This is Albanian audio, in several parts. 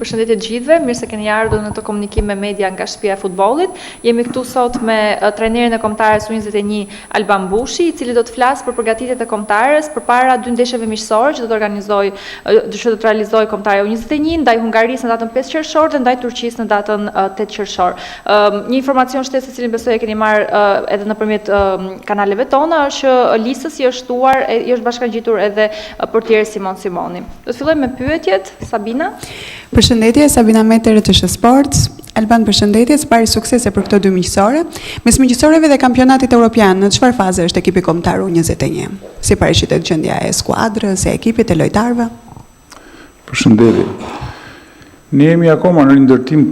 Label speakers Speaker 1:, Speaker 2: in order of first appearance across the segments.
Speaker 1: Përshëndetje të gjithëve, mirë se keni ardhur në të komunikim me media nga shtëpia e futbollit. Jemi këtu sot me trajnerin e kombëtares U21 Alban Bushi, i cili do të flasë për përgatitjet e kombëtares përpara dy ndeshjeve miqësore që do të realizojë kombëtare U21 ndaj Hungarisë në datën 5 qershor dhe ndaj Turqisë në datën 8 qershor. Një informacion shtesë se cilin besoj e keni marrë edhe nëpërmjet kanaleve tona është që listës i është shtuar, i është bashkangjitur edhe portieri Simon Simoni. Do të fillojmë me pyetjet, Sabina.
Speaker 2: Përshëndetje, Sabina Metere të Sports. Alban, përshëndetje, pari suksese për këto dy miqësore. Mes miqësoreve dhe kampionatit evropian, në çfarë faze është ekipi kombëtar U21? Si paraqiten gjendja e skuadrës, e ekipit, e lojtarëve?
Speaker 3: Përshëndetje. Ne jemi akoma në ndërtim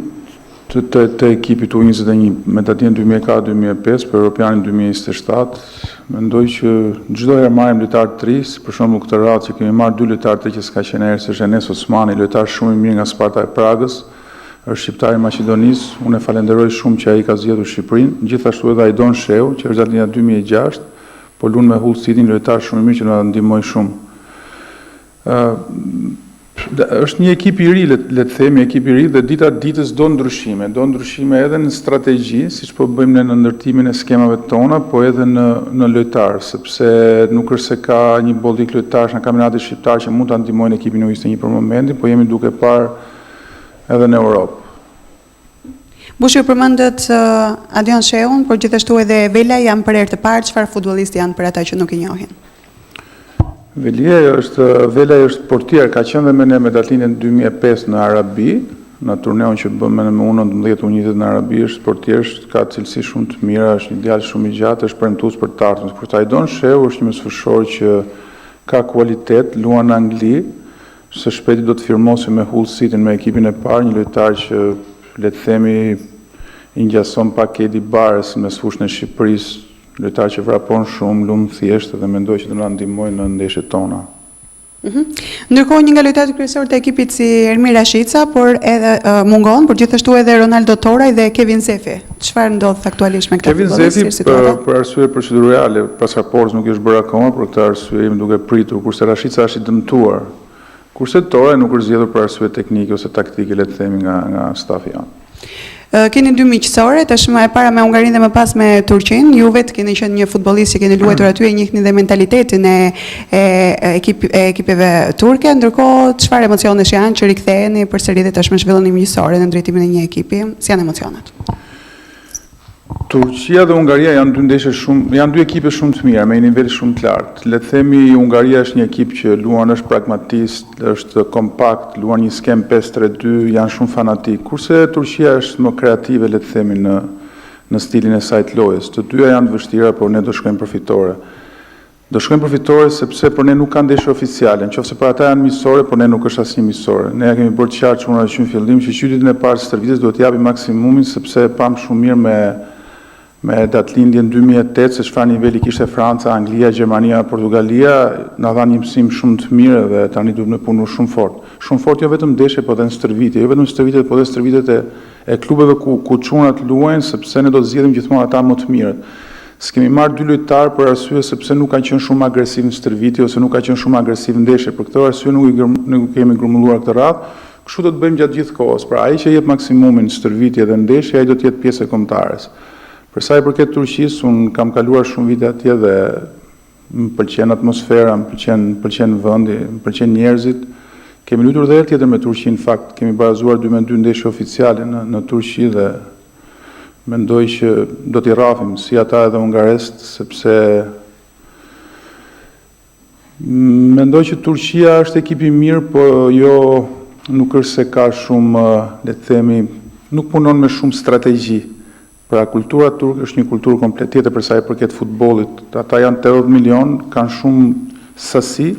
Speaker 3: të ekipit U21 me datën 2004-2005 për Europianin 2027. Mendoj që çdo herë marrim lojtar të ri, për shembull këtë radhë që kemi marrë dy lojtarë të që s'ka qenë herë, është Enes Osmani, lojtar shumë i mirë nga Sparta e Pragës, është shqiptar i Maqedonisë. Unë e falenderoj shumë që ai ka zgjedhur Shqipërinë, gjithashtu edhe Aidon Sheu, që është datë 2006, por luan me Hull City, lojtar shumë i mirë që na ndihmoi shumë. Është një ekip i ri, le të themi, ekip i ri dhe dita ditës do ndryshime edhe në strategji, siç po bëjmë ne në ndërtimin e skemave tona, po edhe në lojtar, sepse nuk është se ka një bollik lojtarësh në kampionatin shqiptar që mund ta ndihmojnë ekipin U21 për momentin, po jemi duke parë edhe në Europë.
Speaker 2: Bushi përmendet Aidon Sheun, por gjithashtu edhe Vela janë për herë të parë, çfarë futbollistë janë për ata që nuk i njohin?
Speaker 3: Vela është portier, ka qenë dhe me ne me datën 2005 në Arabi, në turneun që bëmë me U19 U20 në Arabi, është portier, ka cilësi shumë të mira, është një djalë shumë i gjatë, është premtues për të ardhmen. Por Aidon Sheu është një mesfushor që ka kualitet, luan në Angli, së shpejti do të firmosë me Hull City me ekipin e parë, një lojtar që le të themi i ngjason pak Edi Barës në mesfushën e Shqipërisë. Lojtar që vrapon shumë, lumë thjeshtë dhe mendoj që do na ndihmojnë në ndeshjet tona.
Speaker 2: Ndërkohë një nga lojtarët kryesorë të ekipit si Ermir Rashica, por edhe mungon, por gjithashtu edhe Ronaldo Toraj dhe Kevin Zefi. Çfarë ndodh aktualisht me këta futbollistë?
Speaker 3: Kevin Zefi për arsye procedurale, pasaporti nuk është bërë akoma, për këtë arsye jemi duke pritur, kurse Rashica është i dëmtuar. Kurse Toraj nuk është zgjedhur për arsye teknike ose taktike, le të themi nga stafi janë.
Speaker 2: Keni dy miqësore, tashmë e para me Hungarinë dhe më pas me Turqinë. Ju vetë keni qenë një futbollist që keni luajtur aty, e njihni dhe mentalitetin e ekipeve turke. Ndërkohë, çfarë emocionesh janë që riktheheni përsëri dhe tashmë zhvilloni miqësore në drejtimin e një ekipi? Si janë emocionet?
Speaker 3: Turqia dhe Hungaria janë dy ekipe shumë të mira, me një nivel shumë të lartë. Le të themi Hungaria është një ekip që luan, është pragmatist, është kompakt, luan një skem 5-3-2, janë shumë fanatik. Kurse Turqia është më kreative, le të themi në stilin e saj të lojës. Të dyja janë të vështira, por ne do shkojmë përfitore. Do shkojmë përfitore sepse për ne nuk kanë ndeshje oficiale, nëse për ata janë miqësore, por ne nuk është asnjë miqësore. Ne ja kemi bërë qartë që në fillim që qytetin e parë të stërvitjes duhet japi maksimumin sepse pam shumë mirë me datëlindjen 2008, se çfarë niveli kishte Franca, Anglia, Gjermania, Portugalia, na dhanë një mësim shumë të mirë dhe tani duhet me punu shumë fort. Shumë fort jo vetëm ndeshje, por edhe në stërvitje, jo vetëm stërvitjet, por edhe stërvitjet e klubeve ku çunat luajnë, sepse ne do të zgjedhim gjithmonë ata më të mirët. S'kemi marrë dy lojtarë për arsye sepse nuk kanë qenë shumë agresiv në stërvitje ose nuk kanë qenë shumë agresiv në ndeshje. Për këtë arsye nuk kemi grumbulluar këtë radhë. Kështu do të bëjmë gjatë gjithë kohës. Pra ai që jep maksimumin në stërvitje dhe ndeshje, ai do të jetë pjesë e kombëtares. Për sa i përket Turqisë, unë kam kaluar shumë vite atje dhe më pëlqen atmosfera, më pëlqen vendi, më pëlqen njerëzit. Kemi luajtur edhe herë tjetër me Turqinë, në fakt, kemi barazuar 2-2 ndeshje oficiale në Turqi dhe mendoj që do t'i rrafim si ata edhe hungarest, sepse mendoj që Turqia është ekip i mirë, por jo nuk është se ka shumë, le të themi, nuk punon me shumë strategji. Pra kultura turke është një kulturë komplet tjetër për sa i përket futbollit. Ata janë 80 milion, kanë shumë sasi,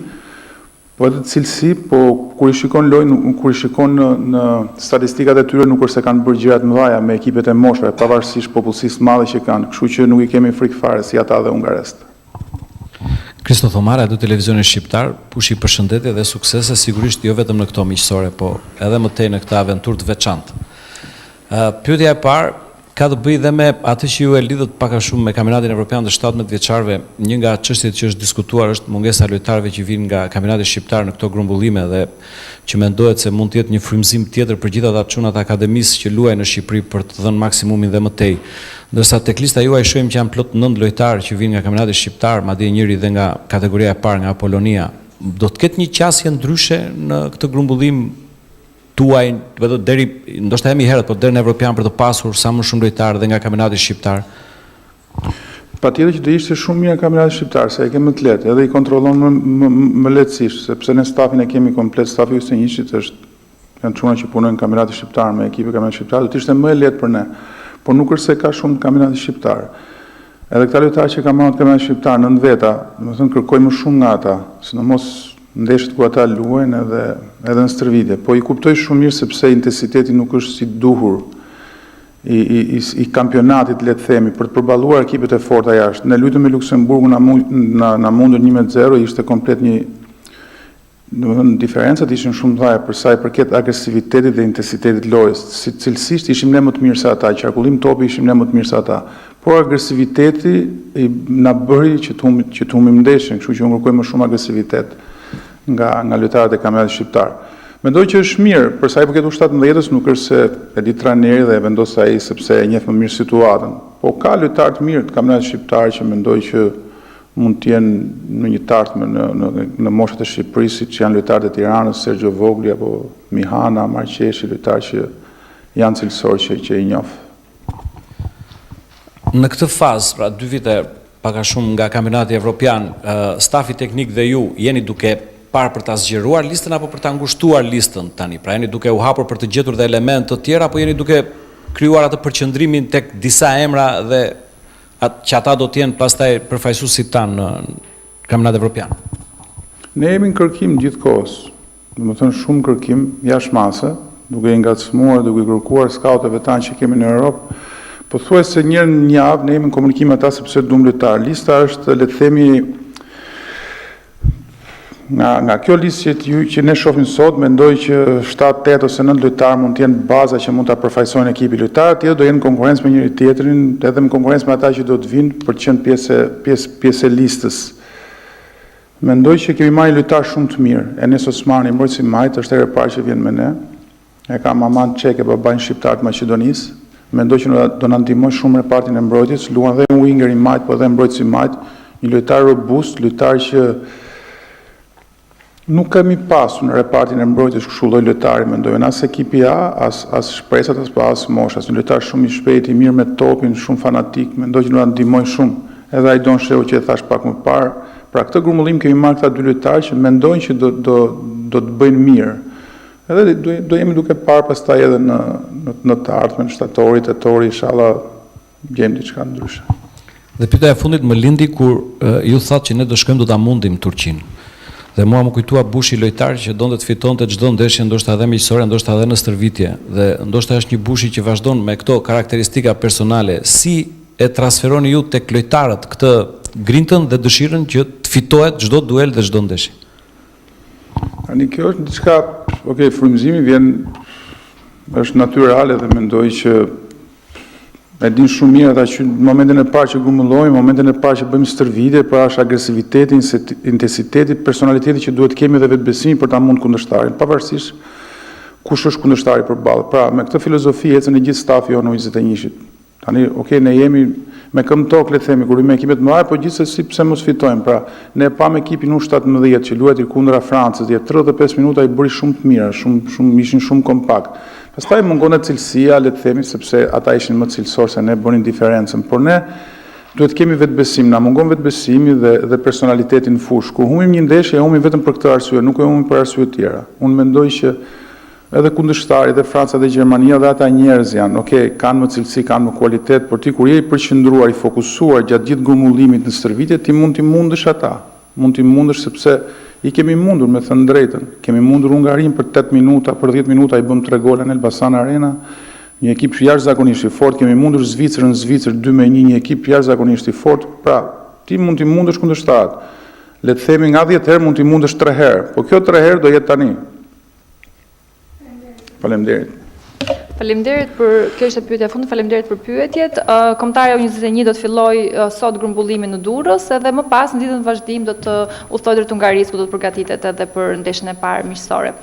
Speaker 3: po edhe cilësi, po kur i shikon lojën, kur i shikon në statistikat e tyre nuk është se kanë bërë gjëra të mëdha me ekipet e moshave, pavarësisht popullsisë madhe që kanë, kështu që nuk i kemi frikë fare si ata dhe hungarest.
Speaker 4: Kristo Thomara, do televizionin shqiptar, Bushi përshëndetje dhe suksese, sigurisht jo vetëm në këto miqësore, po edhe më tej në këtë aventurë të veçantë. Pyetja e parë, ka të bëjë dhe me atë që ju e lidhët pak a shumë me kampionatin evropian të 17 vjeçarëve. Një nga çështjet që është diskutuar është mungesa e lojtarëve që vinë nga kampionati shqiptar në këto grumbullime dhe që mendohet se mund të jetë një frymëzim tjetër për gjithë ata çunat akademisë që luajnë në Shqipëri për të dhënë maksimumin dhe më tej. Ndërsa tek lista juaj shohim që janë plot 9 lojtarë që vinë nga kampionati shqiptar, madje njëri dhe nga kategoria e parë nga Apolonia. Do të ketë një qasje ndryshe në këtë grumbullim tuaj, deri ndoshta jemi herët, por deri në evropian për të pasur sa më shumë lojtarë dhe nga kampionati shqiptar?
Speaker 3: Patjetër që do ishte shumë mirë kampionati shqiptar, se e kemi më të lehtë, edhe i kontrollon më lehtësisht, sepse ne stafin e kemi komplet, stafi i Ustinjiçit janë çuna që punojnë në kampionatin shqiptar me ekipin e kampionatit shqiptar, do të ishte më e lehtë për ne. Por nuk është se ka shumë kampionati shqiptar. Edhe këta lojtarë që kanë marrë kampionatin shqiptar në veta, domethënë kërkojmë më shumë nga ata, sidomos ndeshjet ku ata luajnë edhe në stërvitje. Po i kuptoj shumë mirë sepse intensiteti nuk është si duhur i kampionatit, le të themi, për të përballuar ekipet e forta jashtë. Ne luajtëm me Luksemburgun na mundën 1-0, ishte komplet një, domethënë diferencat ishin shumë të mëdha për sa i përket agresivitetit dhe intensitetit lojës. Si cilësisht ishim ne më të mirë se ata, qarkullim topi ishim ne më të mirë se ata. Por agresiviteti na bëri që të humbim ndeshjen, kështu që unë kërkoj më shumë agresivitet nga lojtarët e kampionatit shqiptar. Mendoj që është mirë, për sa i përket U17-s nuk është se e di trajneri dhe e vendos ai sepse e njeh më mirë situatën. Po ka lojtarë të mirë të kampionatit shqiptar që mendoj që mund të jenë në një tartme në moshat e Shqipërisë, që janë lojtarët e Tiranës, Sergio Vogli apo Mihana, Marqeshi, lojtarë që janë cilësorë që i njoh.
Speaker 4: Në këtë fazë, pra 2 vite pak a shumë nga kampionati evropian, stafi teknik dhe ju jeni duke parë për ta zgjeruar listën apo për ta ngushtuar listën tani? Pra jeni duke u hapur për të gjetur dhe elemente të tjera apo jeni duke krijuar atë përqendrimin tek disa emra dhe që ata do të jenë pastaj përfaqësuesit tanë në kampionatin evropian?
Speaker 3: Ne jemi në kërkim gjithkohës. Domethënë shumë kërkim jashtëmase, duke i ngacmuar, duke i kërkuar skautëve tanë që kemi në Europë. Po thuajse një herë në javë ne jemi në komunikim me ata sepse duam lojtar. Lista është, le të themi, nga kjo listë që ne shohim sot, mendoj që 7, 8 ose 9 lojtarë mund të jenë baza që mund ta përfaqësojnë ekipin. Lojtarët tjerë do jenë në konkurrencë me njëri tjetrin, edhe në konkurrencë me ata që do të vinë për të qenë pjesë e listës. Mendoj që kemi marrë lojtarë shumë të mirë. Enes Osmani, mbrojtësi majt, është herë e parë që vjen me ne. E ka maman çeke, babain shqiptar të Maqedonisë. Mendoj që do na ndihmoj shumë repartin e mbrojtjes, luan dhe winger i majt, po dhe mbrojtësi majt, një lojtar robust, lojtar që nuk kemi pasur në repartin e mbrojtjes kështu lloj lojtari, mendoj, as ekipi A, as shpresat, as mosha, një lojtar shumë i shpejt, i mirë me topin, shumë fanatik, mendoj që do na ndihmoj shumë. Edhe ai Don Sheu që e thash pak më parë, pra këtë grumbullim kemi marrë këta 2 lojtarë që mendojnë që do të bëjnë mirë. Edhe do jemi duke parë pastaj edhe në të ardhmen shtatorit, tetori, inshallah gjejmë diçka ndryshe.
Speaker 4: Dhe pyetja e fundit më lindi kur ju thatë që ne do shkojmë do ta mundim Turqinë. Dhe mua më kujtua Bushi lojtar që donte të fitonte çdo ndeshje, ndoshta edhe miqësore, ndoshta edhe në stërvitje. Dhe ndoshta është një Bushi që vazhdon me këto karakteristika personale. Si e transferoni ju tek lojtarët këtë grintën dhe dëshirën që të fitohet çdo duel dhe çdo ndeshje?
Speaker 3: Tani kjo është diçka, frymëzimi është natyrale dhe mendoj që e din shumë mirë ata që në momentin e parë që grumullojmë, në momentin e parë që bëjmë stërvitje, pra është agresiviteti, intensiteti, personaliteti që duhet kemi dhe vetbesimi për ta mund kundërshtarin, pavarësisht kush është kundërshtari përballë. Pra, me këtë filozofi ecën e gjithë stafi jonë në U21. Tani, ne jemi me këmbë tokë, le të themi, kur me ekipet më mëdha, po gjithsesi pse mos fitojmë. Pra, ne pam ekipin U17 që luajti kundra Francës, 35 minuta i bëri shumë të mira, ishin shumë kompakt. Pastaj mungon cilësia, le të themi, sepse ata ishin më cilësor se ne bënin diferencën, por ne duhet kemi vetbesim, na mungon vetbesimi dhe personaliteti në fushë. Kur humbim një ndeshje, e humbim vetëm për këtë arsye, nuk e humbim për arsye të tjera. Unë mendoj që edhe kundërshtarit, dhe Franca dhe Gjermania dhe ata njerëz janë, kanë më cilësi, kanë më kualitet, por ti kur je i përqendruar, i fokusuar gjatë gjithë grumbullimit në stërvitje, ti mund t'i mundësh ata. Mund t'i mundësh sepse i kemi mundur, me thënë drejtën. Kemi mundur Hungarinë për 8 minuta, për 10 minuta i bëm 3 gola në Elbasan Arena, një ekip jashtëzakonisht i fortë. Kemi mundur Zvicrën, 2-1, një ekip jashtëzakonisht i fortë. Pra, ti mund t'i mundësh kundërshtarit. Le të themi nga 10 herë mund t'i mundësh 3 herë, po kjo 3 herë do jetë tani. Faleminderit.
Speaker 1: Faleminderit kjo ishte pyetja e fundit, faleminderit për pyetjet. Kombëtare U21 do të fillojë sot grumbullimin në Durrës edhe më pas në ditën e vazhdim do të udhtojë drejt Hungarisë ku do të përgatitet edhe për ndeshjen e parë miqësore.